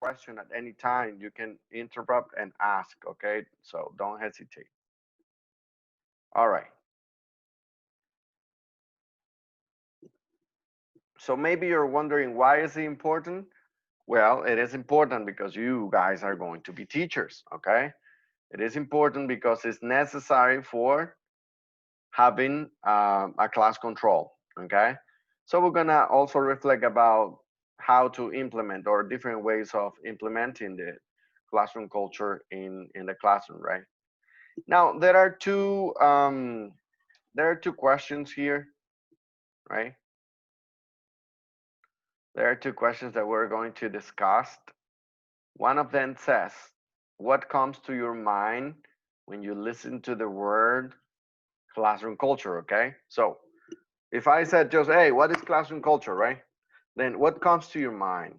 question at any time, you can interrupt and ask, okay? So don't hesitate. All right. So maybe you're wondering why is it important? Well, it is important because you guys are going to be teachers, okay? It is important because it's necessary for having a class control, okay? So we're gonna also reflect about how to implement or different ways of implementing the classroom culture in the classroom, right? Now there are two questions here, right? There are two questions that we're going to discuss. One of them says, what comes to your mind when you listen to the word classroom culture, okay? So if I said just, hey, what is classroom culture, right? Then what comes to your mind?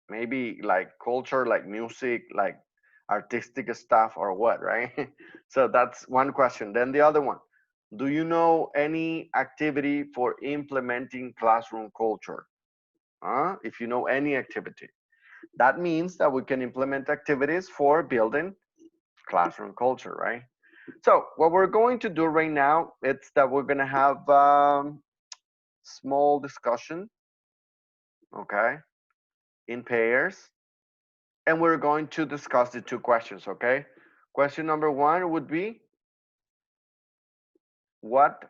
Maybe like culture, like music, like artistic stuff or what, right? So that's one question. Then the other one, do you know any activity for implementing classroom culture? If you know any activity, that means that we can implement activities for building classroom culture, right? So what we're going to do right now, it's that we're gonna have small discussion, okay, in pairs, and we're going to discuss the two questions, okay? Question number one would be, what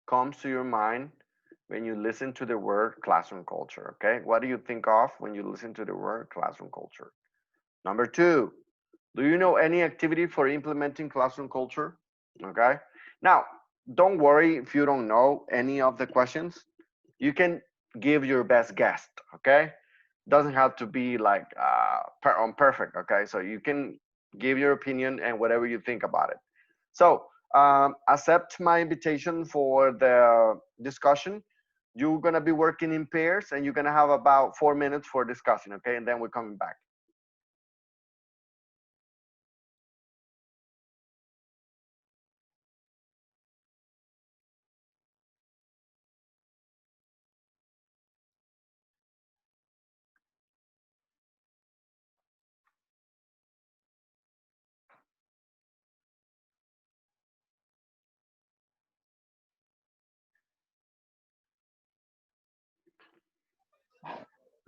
comes to your mind when you listen to the word classroom culture, okay? What do you think of when you listen to the word classroom culture? Number two, do you know any activity for implementing classroom culture? Okay. Now, don't worry if you don't know any of the questions. You can give your best guess. Okay. Doesn't have to be like on perfect. Okay. So you can give your opinion and whatever you think about it. So accept my invitation for the discussion. You're gonna be working in pairs and you're gonna have about 4 minutes for discussing. Okay. And then we're coming back.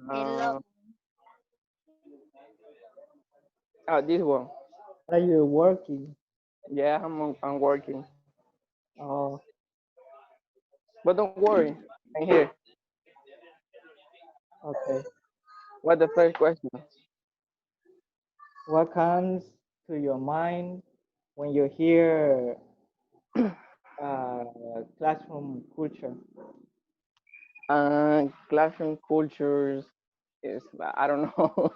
Hello. Uh, this one. Are you working? Yeah, I'm working. Oh, But don't worry, I'm here. okay. What's the first question? What comes to your mind when you hear classroom culture? Classroom cultures is, I don't know,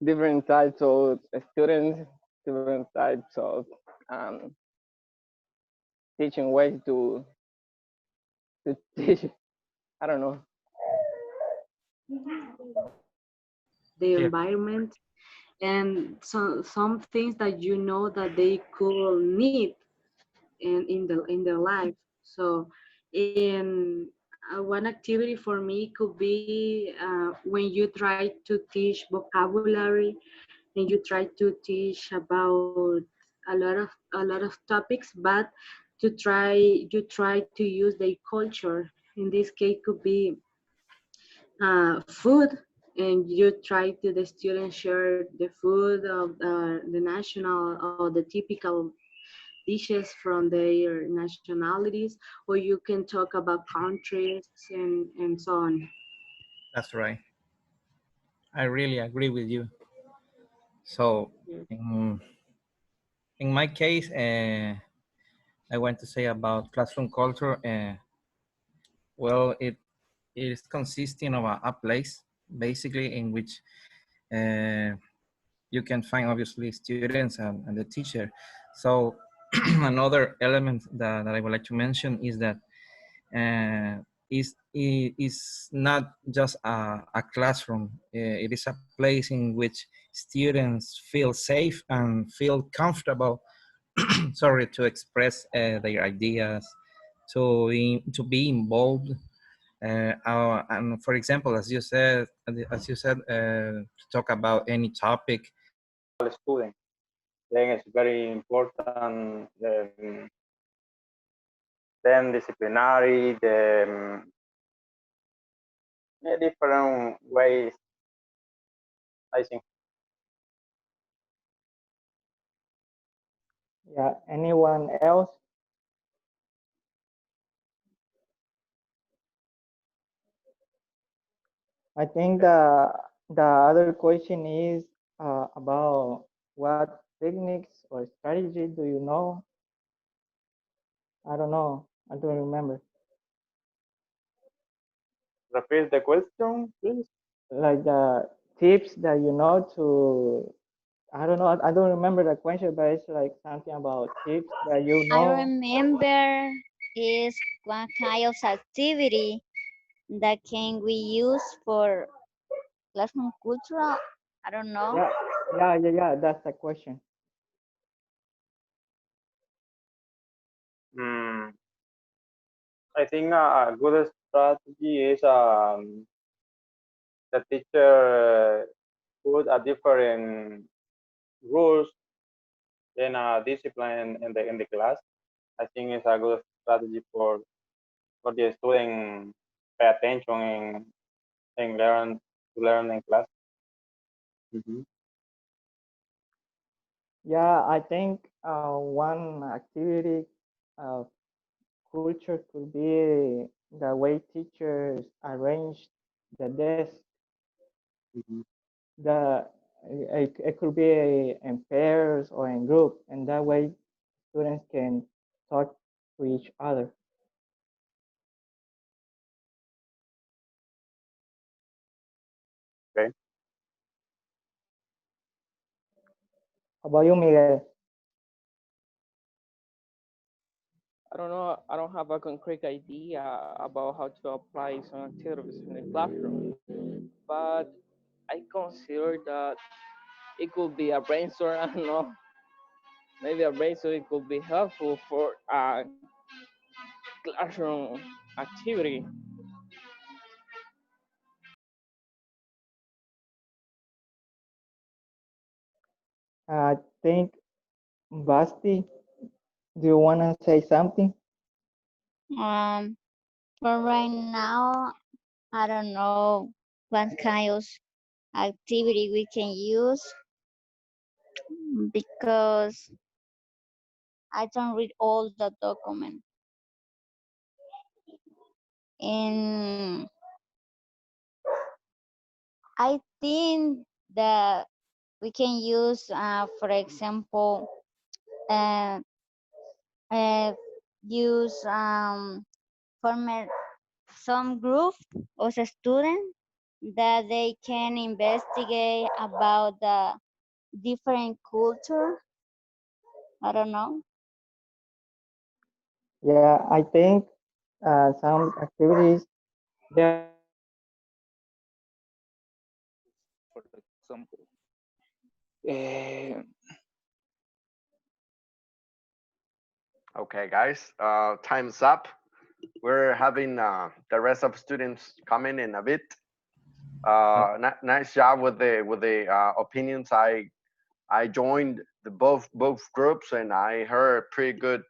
different types of students, different types of um, teaching ways to teach. I don't know. The Yeah. environment and some things that you know that they could need in their life. So in one activity for me could be when you try to teach vocabulary and you try to teach about a lot of topics, but you try to use the culture. In this case could be food, and you try to the students share the food of the national or the typical dishes from their nationalities, or you can talk about countries and so on. That's right. I really agree with you. So, in, in my case, I want to say about classroom culture. Well, it is consisting of a place, basically, in which uh, you can find obviously students and the teacher. So, another element that I would like to mention is that is not just a classroom. It is a place in which students feel safe and feel comfortable. Sorry, to express their ideas, to be involved, And for example, as you said, to talk about any topic. Student. Then it's very important. Then disciplinary, different ways. I think. Yeah, anyone else? I think the other question is about what techniques or strategy do you know? I don't know. I don't remember. Repeat the question, please. Like the tips that you know to, I don't know. I don't remember the question, but it's like something about tips that you I know. remember is one kind of activity that can we use for classroom cultural. I don't know. Yeah. That's the question. I think a good strategy is the teacher put a different rules in a discipline in the class. I think it's a good strategy for the student pay attention and learn in class. Yeah, I think one activity of culture could be the way teachers arrange the desk. The it could be in pairs or in group, and that way students can talk to each other. Okay. How about you, Miguel? I don't know. I don't have a concrete idea about how to apply some activities in the classroom, but I consider that it could be a brainstorm. I don't know. Maybe a brainstorm it could be helpful for a classroom activity. I think Basti, do you want to say something? For right now, I don't know what kind of activity we can use because I don't read all the document. And I think that we can use, for example, uh, uh, use form some group of a student that they can investigate about the different culture. I don't know. Yeah, I think some activities there. For example, uh, Okay, guys, time's up. We're having the rest of students coming in a bit. Nice job with the opinions. I joined the both groups and I heard pretty good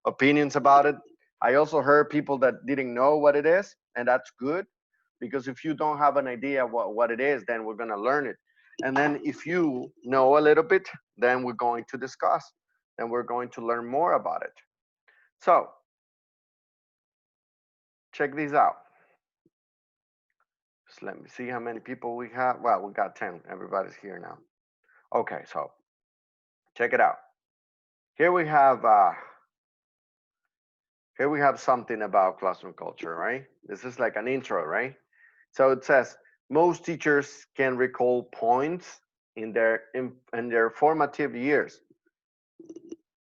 opinions about it. I also heard people that didn't know what it is, and that's good because if you don't have an idea what it is, then we're gonna learn it. And then if you know a little bit, then we're going to discuss and we're going to learn more about it. So check these out. Just let me see how many people we have. Well, we got 10. Everybody's here now. Okay, so check it out. Here we have something about classroom culture, right? This is like an intro, right? So it says most teachers can recall points in their formative years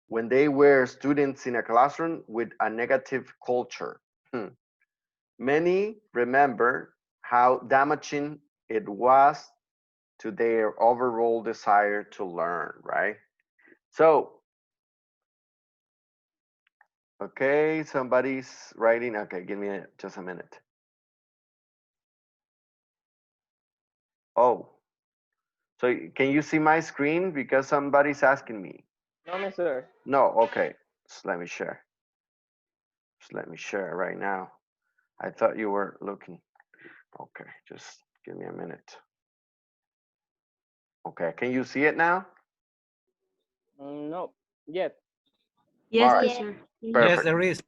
when they were students in a classroom with a negative culture. Many remember how damaging it was to their overall desire to learn, right? So Okay, somebody's writing. Okay, give me just a minute. Oh, so can you see my screen? Because somebody's asking me. No, mister. No, okay. Just let me share. Just let me share right now. I thought you were looking. Okay, just give me a minute. Okay, can you see it now? No, yet. All Yes, right, Yeah. teacher. Yes, perfect, there is.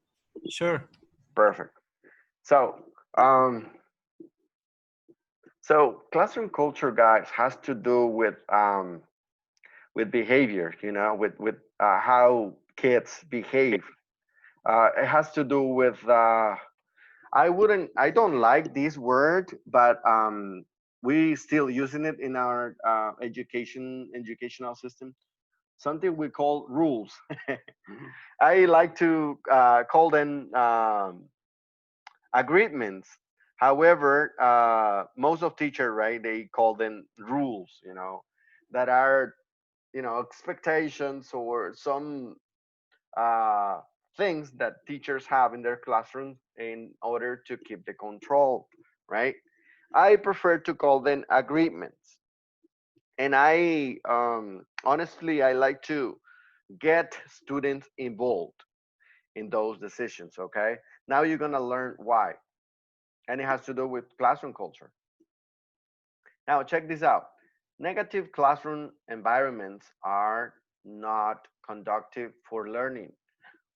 Sure. perfect. So, um, so classroom culture, guys, has to do with behavior. You know, with how kids behave. It has to do with I don't like this word, but we still using it in our educational system. Something we call rules. I like to call them agreements. However, most of teacher, right, they call them rules. That are expectations or some uh, things that teachers have in their classrooms in order to keep the control, right? I prefer to call them agreements. And I honestly, I like to get students involved in those decisions, okay? Now you're gonna learn why. And it has to do with classroom culture. Now, check this out. Negative classroom environments are not conductive for learning,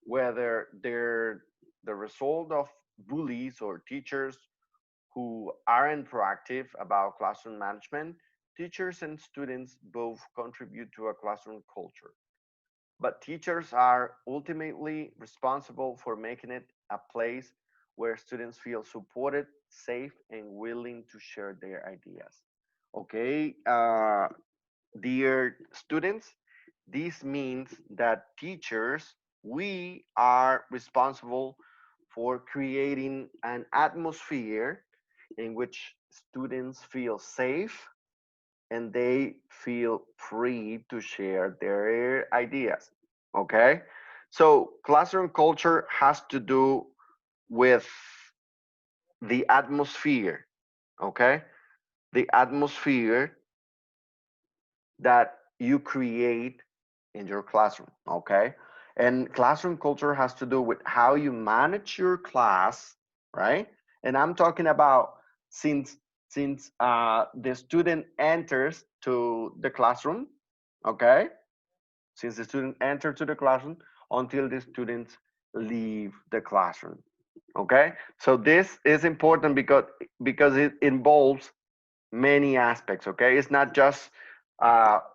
whether they're the result of bullies or teachers who aren't proactive about classroom management. Teachers and students both contribute to a classroom culture, but teachers are ultimately responsible for making it a place where students feel supported, safe, and willing to share their ideas. Okay, dear students, this means that teachers, we are responsible for creating an atmosphere in which students feel safe and they feel free to share their ideas. Okay? So, classroom culture has to do with the atmosphere. Okay? The atmosphere that you create in your classroom. Okay? And classroom culture has to do with how you manage your class, right? And I'm talking about since the student enters to the classroom, okay? Since the student enter to the classroom until the students leave the classroom, okay? So this is important because it involves many aspects, okay? It's not just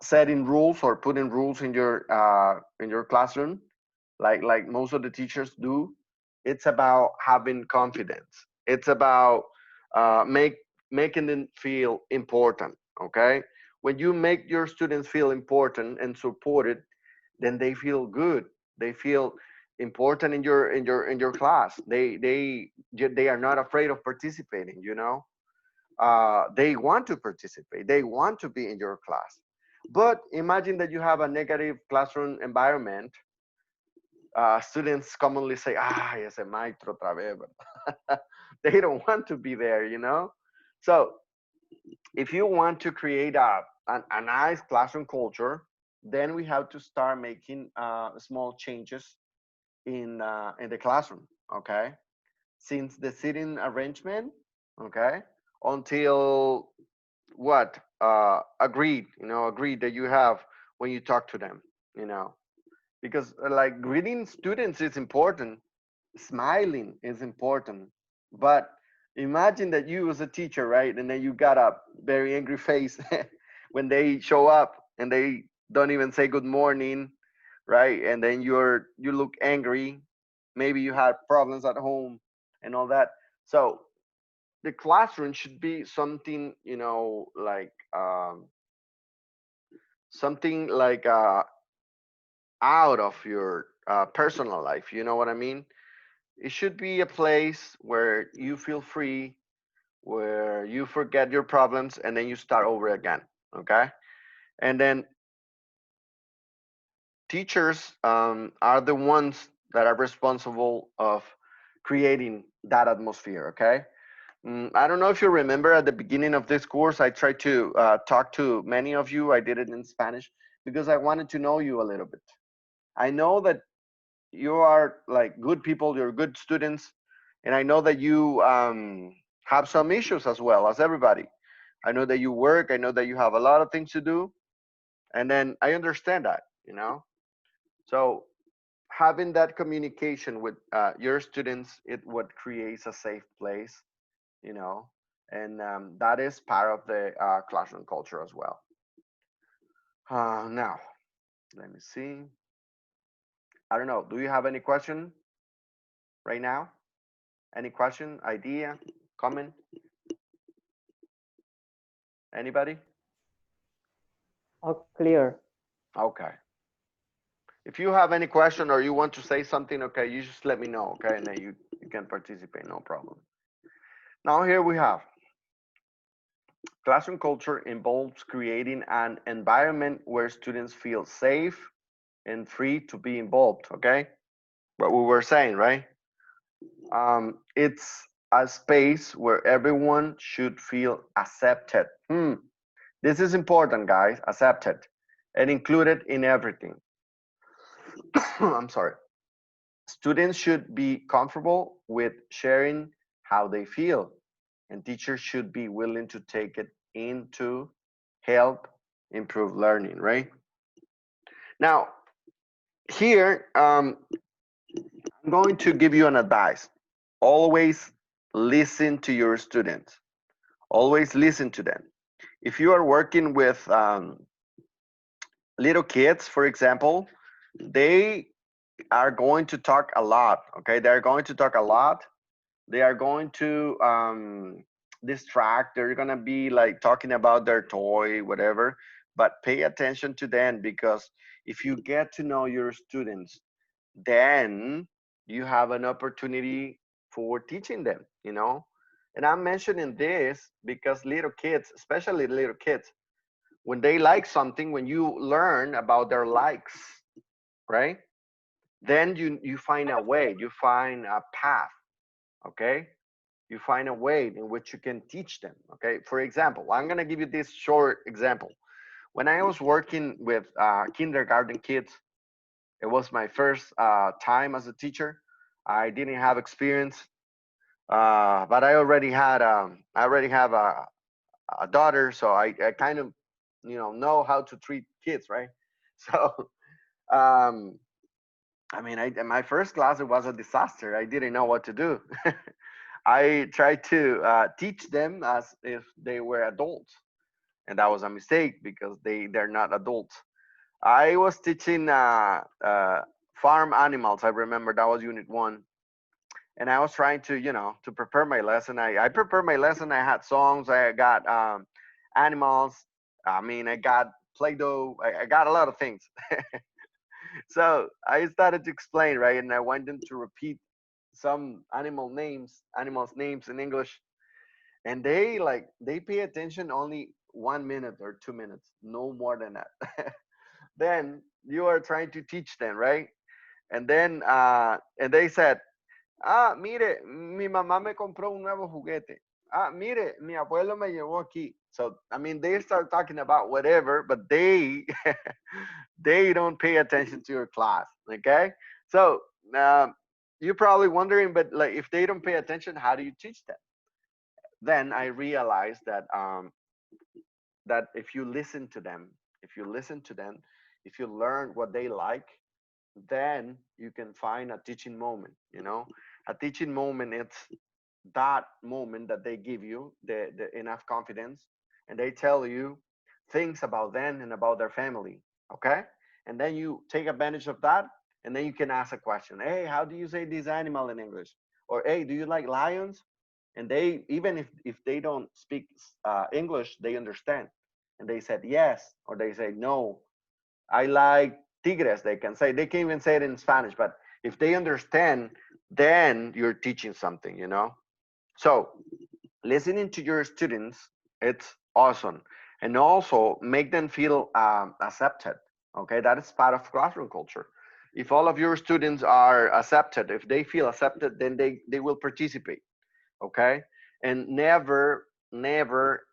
setting rules or putting rules in your classroom like most of the teachers do. It's about having confidence. It's about making them feel important, okay? When you make your students feel important and supported, then they feel good. They feel important in your class. They are not afraid of participating, they want to participate, they want to be in your class. But imagine that you have a negative classroom environment. Students commonly say, ese maestro otra vez, ¿verdad? They don't want to be there. So if you want to create a nice classroom culture, then we have to start making small changes in the classroom, okay? Since the seating arrangement, okay, until what agreed that you have when you talk to them, you know because like greeting students is important, smiling is important, but imagine that you as a teacher, right, and then you got a very angry face when they show up and they don't even say good morning, right, and then you look angry, maybe you had problems at home and all that. So the classroom should be something, something like out of your personal life. You know what I mean? It should be a place where you feel free, where you forget your problems, and then you start over again. Okay? And then teachers are the ones that are responsible of creating that atmosphere, okay? I don't know if you remember at the beginning of this course, I tried to talk to many of you. I did it in Spanish because I wanted to know you a little bit. I know that you are like good people, you're good students, and I know that you have some issues as well as everybody. I know that you work, I know that you have a lot of things to do, and then I understand that, you know? So having that communication with your students, it what creates a safe place, you know, and that is part of the classroom culture as well. Now, let me see. I don't know. Do you have any question right now? Any question, idea, comment? Anybody? All clear. Okay. If you have any question or you want to say something, okay, you just let me know, okay, and then you can participate, no problem. Now here we have classroom culture involves creating an environment where students feel safe and free to be involved, okay? What we were saying, right? It's a space where everyone should feel accepted. This is important, guys, accepted and included in everything. I'm sorry. Students should be comfortable with sharing how they feel, and teachers should be willing to take it in to help improve learning, right? Now, here, I'm going to give you an advice. Always listen to your students. Always listen to them. If you are working with little kids, for example, they are going to talk a lot, okay? They're going to talk a lot. They are going to distract. They're going to be like talking about their toy, whatever. But pay attention to them, because if you get to know your students, then you have an opportunity for teaching them, you know? And I'm mentioning this because little kids, especially little kids, when they like something, when you learn about their likes, right? Then you find a way, you find a path, okay? You find a way in which you can teach them, okay? For example, I'm gonna give you this short example. When I was working with kindergarten kids, it was my first time as a teacher. I didn't have experience, but I already have a daughter, so I kind of, know how to treat kids, right? So, um, I mean, my first class, it was a disaster. I didn't know what to do. I tried to teach them as if they were adults, and that was a mistake because they're not adults. I was teaching farm animals. I remember that was unit one, and I was trying to, to prepare my lesson. I prepared my lesson. I had songs. I got animals. I mean, I got Play-Doh. I got a lot of things. So I started to explain, right, and I want them to repeat some animals names in English, and they pay attention only 1 minute or 2 minutes, no more than that. Then you are trying to teach them, right? And then and they said, mire, mi mamá me compró un nuevo juguete. Mire, mi abuelo me llevó aquí. So I mean, they start talking about whatever, but they they don't pay attention to your class. Okay, so um, you're probably wondering, but like, if they don't pay attention, how do you teach them? Then I realized that that if you listen to them, if you listen to them, if you learn what they like, then you can find a teaching moment. A teaching moment, it's that moment that they give you the enough confidence, and they tell you things about them and about their family, okay? And then you take advantage of that, and then you can ask a question. Hey, how do you say this animal in English? Or hey, do you like lions? And they, even if they don't speak English, they understand, and they said yes, or they say no, I like tigres. They can even say it in Spanish, but if they understand, then you're teaching something, So listening to your students, it's awesome. And also make them feel accepted. Okay, that is part of classroom culture. If all of your students are accepted, if they feel accepted, then they will participate. Okay, and never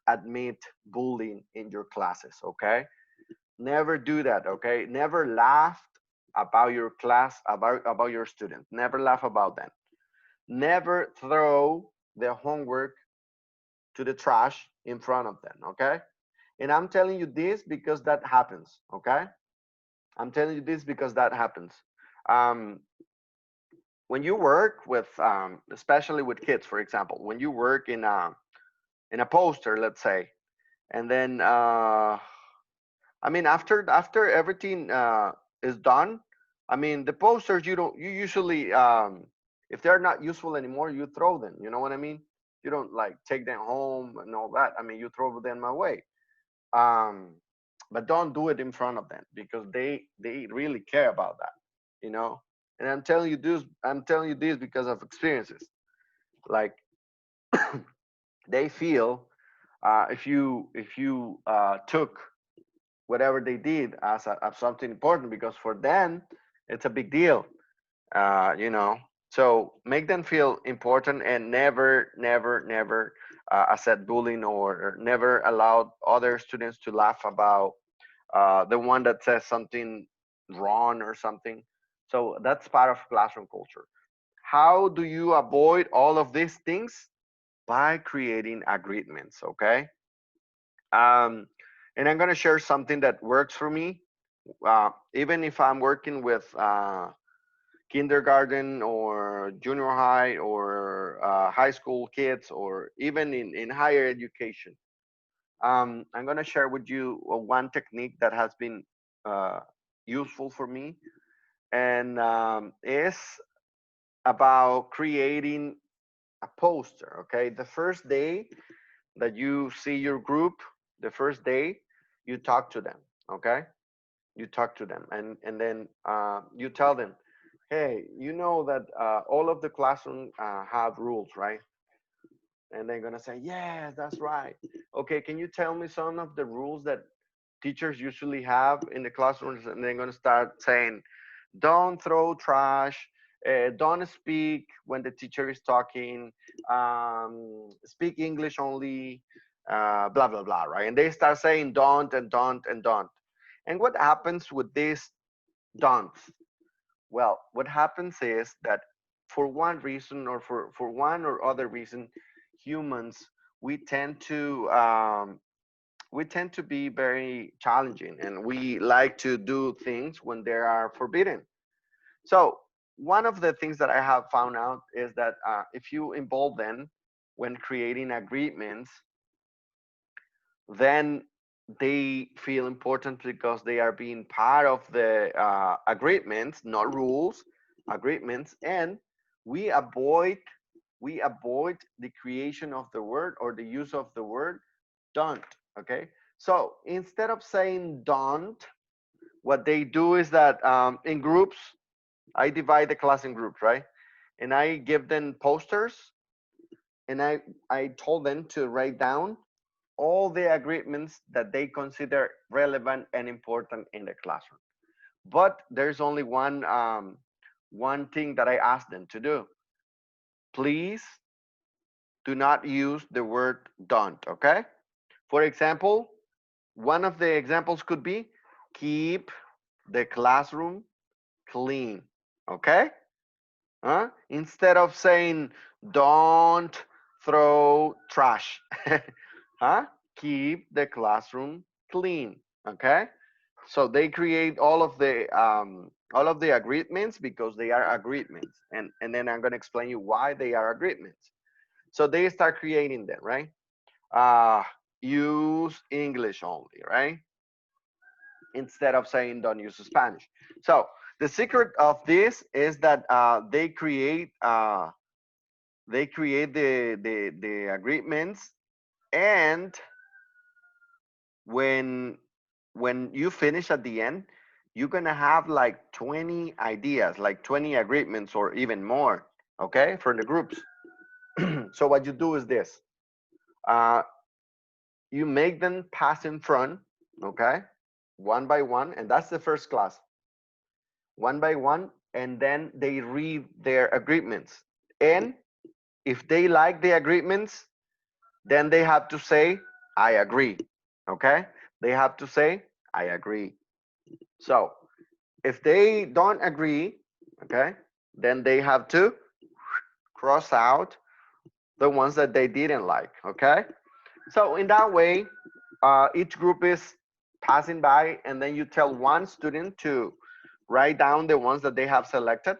admit bullying in your classes. Okay, never do that. Okay, never laugh about your class, about your students. Never laugh about them. Never throw their homework to the trash in front of them. Okay, and I'm telling you this because that happens. Okay, I'm telling you this because that happens. um, when you work with especially with kids, for example, when you work in a poster, let's say, and then I mean, after everything is done, I mean, the posters, you usually if they're not useful anymore, you throw them. You know what I mean? You don't like take them home and all that. I mean, you throw them away. Um, but don't do it in front of them because they really care about that. You know. And I'm telling you this. I'm telling you this because of experiences. Like they feel if you took whatever they did as something important, because for them it's a big deal. You know, so make them feel important, and never accept bullying, or never allow other students to laugh about the one that says something wrong or something. So that's part of classroom culture. How do you avoid all of these things? By creating agreements. Okay. um, and I'm going to share something that works for me. Even if I'm working with kindergarten or junior high or high school kids, or even in higher education, I'm going to share with you one technique that has been uh, useful for me, and is about creating a poster. Okay, the first day that you see your group, the first day you talk to them. Okay, you talk to them, and then you tell them, hey, you know that all of the classroom have rules, right? And they're gonna say, yes, that's right. Okay, can you tell me some of the rules that teachers usually have in the classrooms? And they're gonna start saying, don't throw trash, don't speak when the teacher is talking, speak English only, blah blah blah, right? And they start saying don't and don't and don't. And what happens with this don'ts? Well, what happens is that for one reason, or for one or other reason, humans, we tend to be very challenging, and we like to do things when they are forbidden. So one of the things that I have found out is that if you involve them when creating agreements, then they feel important because they are being part of the agreements, not rules, agreements, and we avoid the creation of the word or the use of the word don't. Okay, so instead of saying don't, what they do is that in groups, I divide the class in groups, right? And I give them posters, and I told them to write down all the agreements that they consider relevant and important in the classroom. But there's only one thing that I asked them to do. Please do not use the word don't. Okay. For example, one of the examples could be keep the classroom clean. Okay. Instead of saying don't throw trash, huh? Keep the classroom clean. Okay, so they create all of the agreements because they are agreements, and then I'm going to explain you why they are agreements. So they start creating them, right? Uh, use English only, right? Instead of saying don't use Spanish. So the secret of this is that they create the agreements, and when you finish at the end, you're gonna have like 20 ideas, like 20 agreements or even more. Okay, from the groups. So what you do is this: uh, you make them pass in front. Okay, one by one, and that's the first class. one by one, and then they read their agreements. And if they like the agreements, then they have to say, I agree. Okay? They have to say, I agree. So if they don't agree, okay, then they have to cross out the ones that they didn't like. Okay? So in that way, each group is passing by, and then you tell one student to write down the ones that they have selected.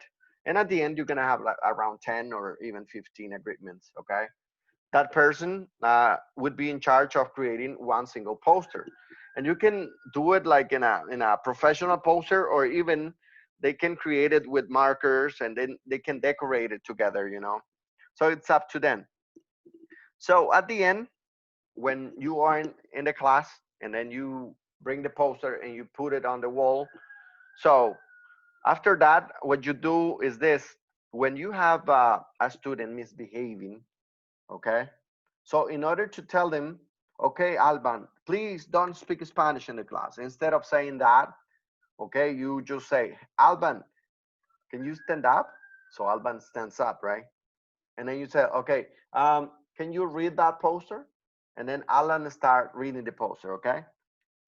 And at the end, you're gonna have like around 10 or even 15 agreements. Okay? That person would be in charge of creating one single poster, and you can do it like in a professional poster, or even they can create it with markers, and then they can decorate it together, you know. So it's up to them. So at the end, when you are in the class, and then you bring the poster and you put it on the wall. So after that, what you do is this: when you have a student misbehaving, okay, so in order to tell them, okay, Alban, please don't speak Spanish in the class, instead of saying that, okay, you just say, Alban, can you stand up? So Alban stands up, right? And then you say, okay, can you read that poster? And then Alan start reading the poster, okay?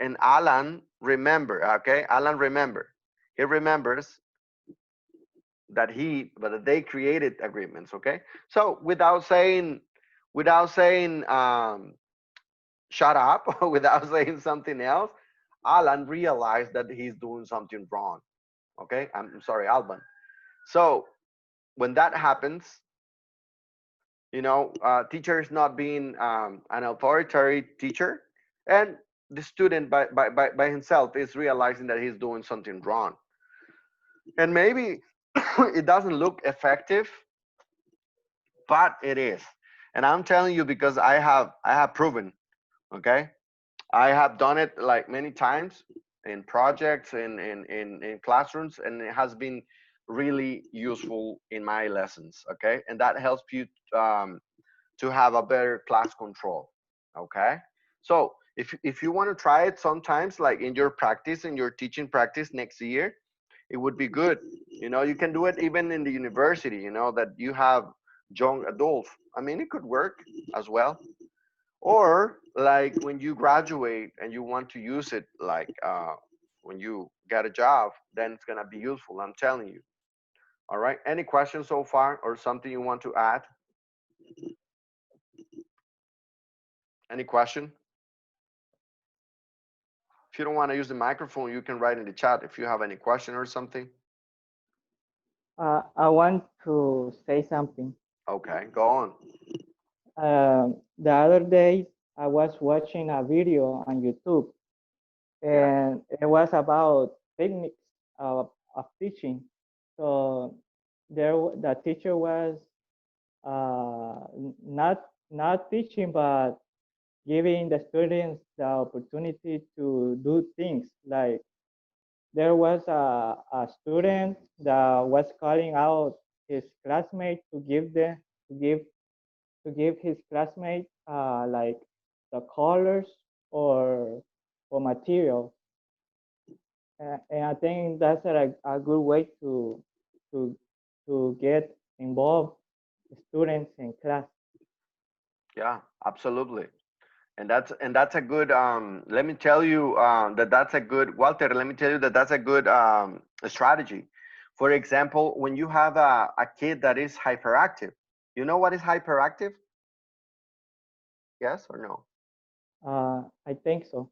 And Alan remember, okay? Alan remember. He remembers that they created agreements, okay? So without saying shut up, without saying something else, Alan realized that he's doing something wrong. Okay, I'm sorry, Alban. So when that happens, teacher is not being an authoritarian teacher, and the student by himself is realizing that he's doing something wrong, and maybe it doesn't look effective, but it is. And I'm telling you because I have proven. Okay, I have done it like many times in projects, in classrooms, and it has been really useful in my lessons. Okay, and that helps you to have a better class control. Okay, so if you want to try it sometimes, like in your practice, in your teaching practice next year, it would be good. You can do it even in the university. That you have young adults. I mean, it could work as well, or like when you graduate and you want to use it, like when you get a job, then it's gonna be useful, I'm telling you. All right, any questions so far, or something you want to add? Any question? If you don't want to use the microphone, you can write in the chat if you have any question or something. I want to say something. Okay, go on. The other day, I was watching a video on YouTube, and it was about techniques of teaching. So the teacher was not teaching, but giving the students the opportunity to do things. Like there was a student that was calling out his classmate to give to give his classmate like the colors or material. And I think that's a good way to get involved students in class. Yeah, absolutely. And that's a good, let me tell you that's a good, Walter, let me tell you that's a good strategy. For example, when you have a kid that is hyperactive, you know what is hyperactive? Yes or no? I think so.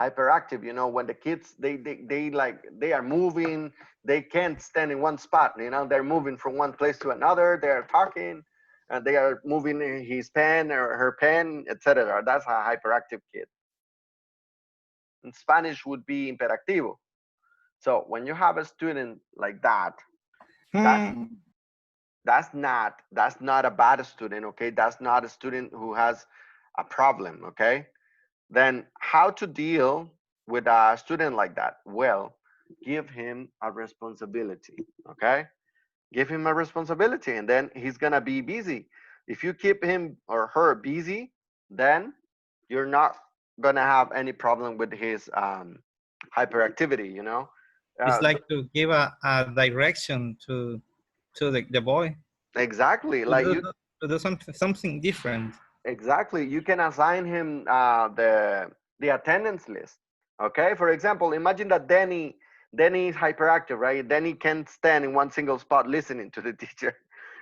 Hyperactive, when the kids, they like, they are moving, they can't stand in one spot, they're moving from one place to another, they're talking, and they are moving his pen or her pen, etc. That's a hyperactive kid. In Spanish would be imperactivo. So when you have a student like that, that's that's not a bad student, okay? That's not a student who has a problem, okay? Then how to deal with a student like that? Well, give him a responsibility, okay? Give him a responsibility, and then he's gonna be busy. If you keep him or her busy, then you're not gonna have any problem with his hyperactivity, It's Uh, like to give a direction to the boy exactly. to Like do, you, to do something different. exactly. You can assign him the attendance list. Okay. For example, imagine that Danny is hyperactive, right? Danny can't stand in one single spot listening to the teacher.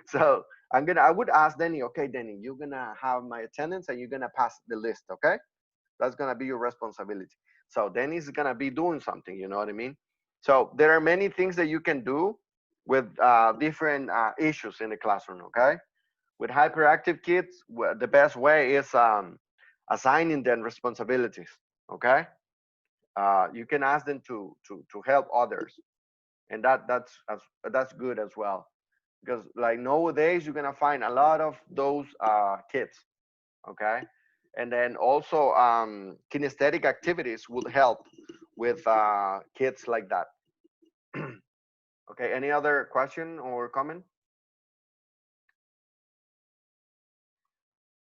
So I would ask Danny, okay, Danny, you're gonna have my attendance and you're gonna pass the list, okay? That's gonna be your responsibility. So Danny's gonna be doing something, you know what I mean? So there are many things that you can do with different issues in the classroom, okay? With hyperactive kids, the best way is assigning them responsibilities, okay? You can ask them to help others, and that's good as well, because like nowadays you're gonna find a lot of those kids, okay? And then also kinesthetic activities would help with kids like that. Okay, any other question or comment?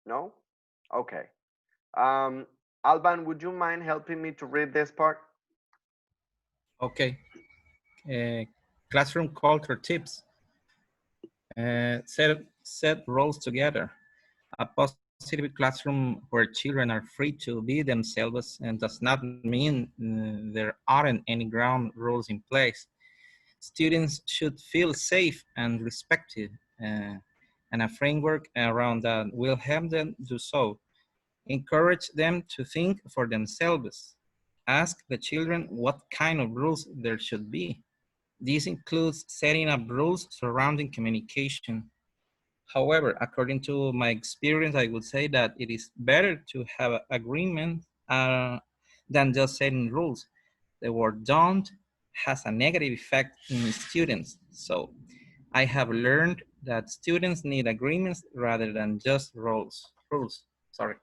No? Okay. um Alban, would you mind helping me to read this part? Okay. Classroom culture tips. Set roles together. A positive classroom where children are free to be themselves and does not mean there aren't any ground rules in place. Students should feel safe and respected, and a framework around that will help them do so. Encourage them to think for themselves. Ask the children what kind of rules there should be. This includes setting up rules surrounding communication. However, according to my experience, I would say that it is better to have agreement than just setting rules. The word don't has a negative effect in students. So I have learned that students need agreements rather than just rules. Sorry.